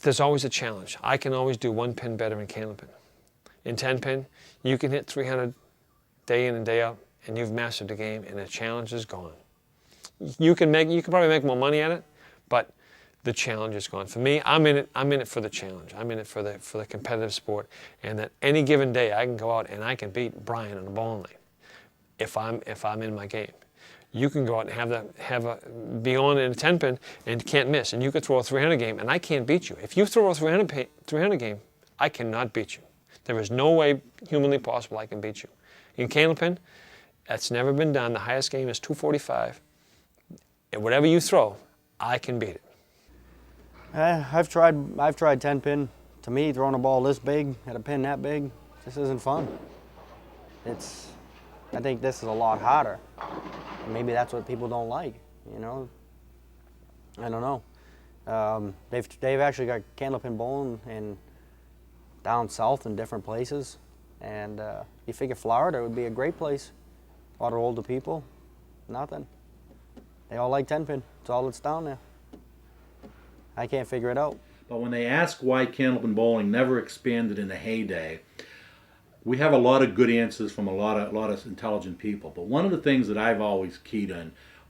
there's always a challenge. I can always do 1 pin better in Candlepin. In 10 pin, you can hit 300 day in and day out, and you've mastered the game, and the challenge is gone. You can probably make more money at it, but the challenge is gone. For me, I'm in it for the challenge. I'm in it for the competitive sport, and that any given day I can go out and I can beat Brian on the bowling lane if I'm in my game. You can go out and be on in a 10 pin and can't miss, and you could throw a 300 game and I can't beat you. If you throw a 300 game, I cannot beat you. There is no way humanly possible I can beat you. In Candlepin, that's never been done. The highest game is 245. And whatever you throw, I can beat it. I've tried 10 pin. To me, throwing a ball this big at a pin that big, this isn't fun. I think this is a lot harder. Maybe that's what people don't like, you know. I don't know. They've actually got Candlepin bowling down south in different places, and you figure Florida would be a great place. A lot of older people, nothing. They all like 10 pin. It's all that's down there. I can't figure it out. But when they ask why Candlepin bowling never expanded in the heyday, we have a lot of good answers from a lot of intelligent people. But one of the things that I've always keyed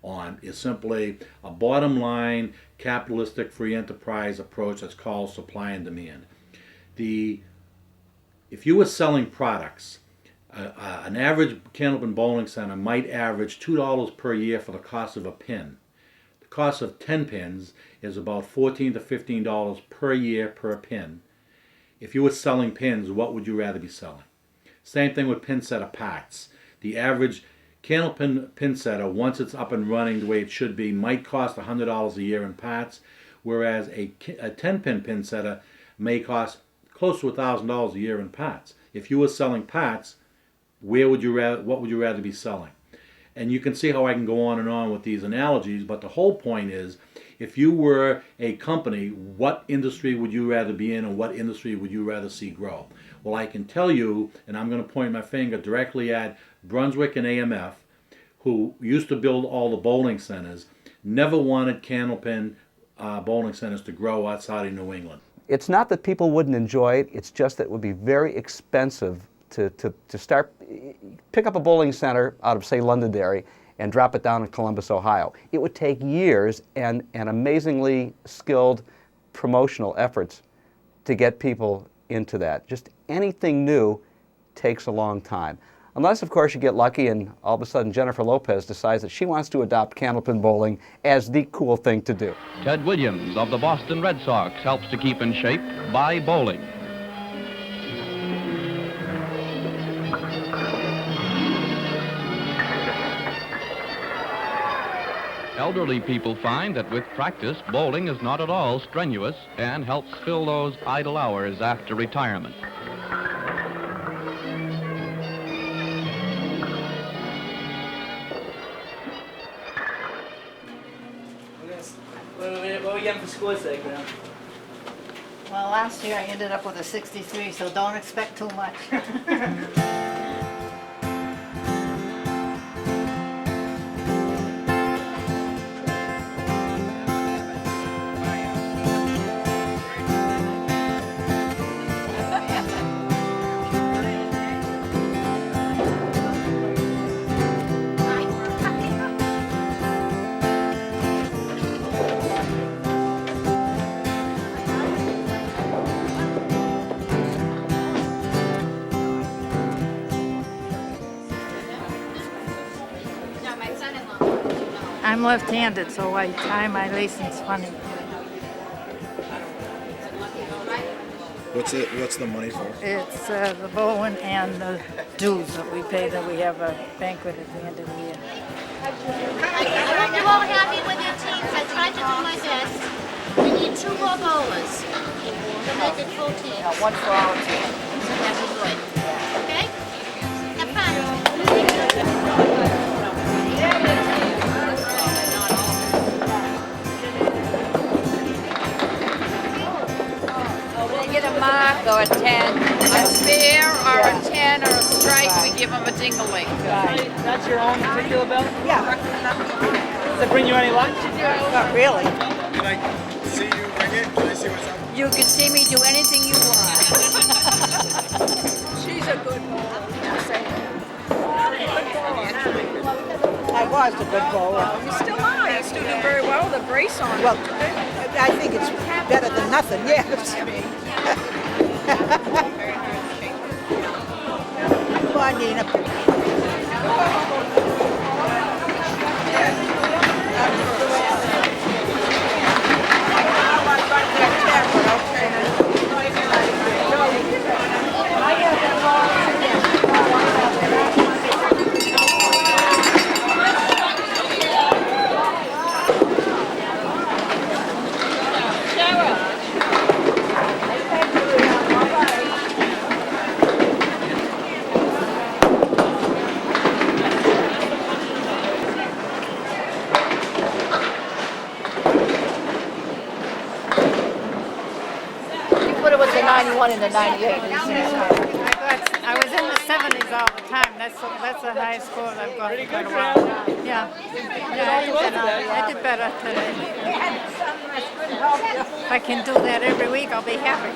on is simply a bottom line capitalistic free enterprise approach that's called supply and demand. If you were selling products, an average Candlepin bowling center might average $2 per year for the cost of a pin. The cost of 10 pins is about $14 to $15 per year per pin. If you were selling pins, what would you rather be selling? Same thing with pin setter parts. The average Candlepin pin setter, once it's up and running the way it should be, might cost $100 a year in parts, whereas a 10 pin setter may cost close to $1,000 a year in parts. If you were selling parts, what would you rather be selling? And you can see how I can go on and on with these analogies, but the whole point is, if you were a company, what industry would you rather be in, and what industry would you rather see grow? Well, I can tell you, and I'm going to point my finger directly at Brunswick and AMF, who used to build all the bowling centers, never wanted Candlepin bowling centers to grow outside of New England. It's not that people wouldn't enjoy it, it's just that it would be very expensive to pick up a bowling center out of, say, Londonderry and drop it down in Columbus, Ohio. It would take years and amazingly skilled promotional efforts to get people into that. Just anything new takes a long time. Unless, of course, you get lucky and all of a sudden Jennifer Lopez decides that she wants to adopt Candlepin bowling as the cool thing to do. Ted Williams of the Boston Red Sox helps to keep in shape by bowling. Elderly people find that with practice, bowling is not at all strenuous and helps fill those idle hours after retirement. What are we getting for score sake now? Well, last year I ended up with a 63, so don't expect too much. I'm left-handed, so I tie my lacings funny. What's the money for? It's the bowling and the dues that we pay, that we have a banquet at the end of the year. I hope you're all happy with your teams. I tried to do my best. We need 2 more bowlers to make it full team. Yeah, 1 for our team. So that'd be good. Okay? Have fun. Get a mark or a 10, a spare or a 10 or a strike, we give them a ding-a-ling. Right. That's your own particular bell? Yeah. Does it bring you any luck? Not really. Can I see you ring it? Can I see what's up? You can see me do anything you want. She's a good bowler. I was a good bowler. You still are. You still do very well with a brace on. Well, I think it's better than nothing, yes. Come on, Nina. But it was the 91 and the 98. I was in the 70s all the time. That's the highest score I've got for quite a while. Yeah. I did better today. If I can do that every week, I'll be happy.